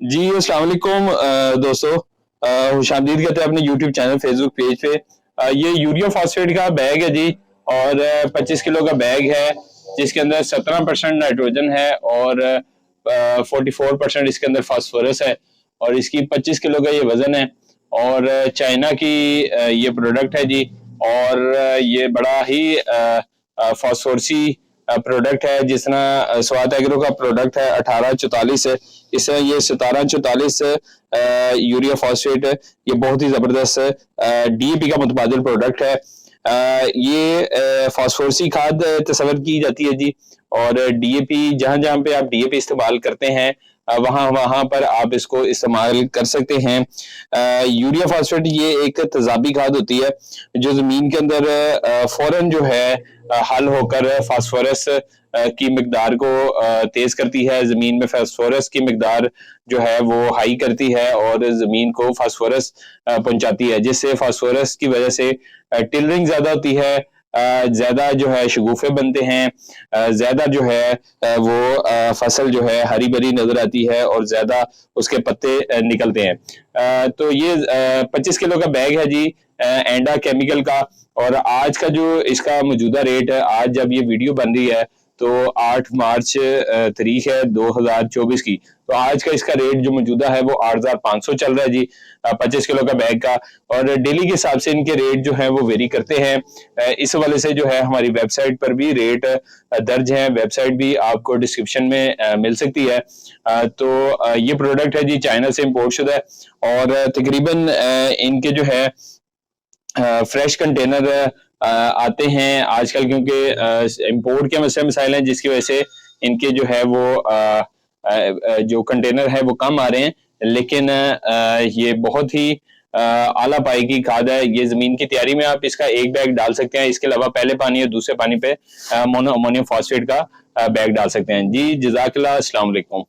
जी, अस्सलाम वालेकुम दोस्तों। खुशामदीद कहते हैं अपने यूट्यूब चैनल, फेसबुक पेज पे। ये यूरिया फॉस्फेट का बैग है जी, और 25 किलो का बैग है, जिसके अंदर 17% नाइट्रोजन है और 44% इसके अंदर फास्फोरस है, और इसकी 25 किलो का ये वजन है। और चाइना की ये प्रोडक्ट है जी। और ये बड़ा ही फास्फोरसी प्रोडक्ट है, जिस तरह स्वात एग्रो का प्रोडक्ट है 1844 है। इस ये 1744 यूरिया फॉस्फेट, ये बहुत ही जबरदस्त डीएपी का मुतबादिल प्रोडक्ट है। ये फास्फोरसी खाद तस्वर की जाती है जी। और डीएपी जहां जहां पे आप डीएपी इस्तेमाल करते हैं, वहां वहां पर आप इसको इस्तेमाल कर सकते हैं। यूरिया फॉस्फेट ये एक तेजाबी खाद होती है, जो जमीन के अंदर फौरन जो है हल होकर फास्फोरस की मिकदार को तेज करती है। जमीन में फास्फोरस की मिकदार जो है वो हाई करती है और जमीन को फास्फोरस पहुंचाती है, जिससे फास्फोरस की वजह से टिलरिंग ज्यादा होती है, ज्यादा जो है शगुफे बनते हैं, ज्यादा जो है वो फसल जो है हरी भरी नजर आती है और ज्यादा उसके पत्ते निकलते हैं। तो ये 25 किलो का बैग है जी, एंडा केमिकल का। और आज का जो इसका मौजूदा रेट है, आज जब ये वीडियो बन रही है तो 8 मार्च तारीख है 2024 की, तो आज का इसका रेट जो मौजूदा है वो 8,500 चल रहा है जी, 25 किलो का बैग का। और डेली के हिसाब से इनके रेट जो है वो वेरी करते हैं। इस वाले से जो है हमारी वेबसाइट पर भी रेट दर्ज है, वेबसाइट भी आपको डिस्क्रिप्शन में मिल सकती है। तो ये प्रोडक्ट है जी, चाइना से इम्पोर्ट शुदा है। और तकरीबन इनके जो है फ्रेश कंटेनर आते हैं आजकल, क्योंकि इंपोर्ट के मसले मसाइल हैं, जिसकी वजह से इनके जो है वो जो कंटेनर है वो कम आ रहे हैं। लेकिन ये बहुत ही आला पाई की खाद है। ये जमीन की तैयारी में आप इसका एक बैग डाल सकते हैं। इसके अलावा पहले पानी और दूसरे पानी पे मोनो अमोनियम फॉस्फेट का बैग डाल सकते हैं जी। जज़ाकल्लाह, अस्सलाम वालेकुम।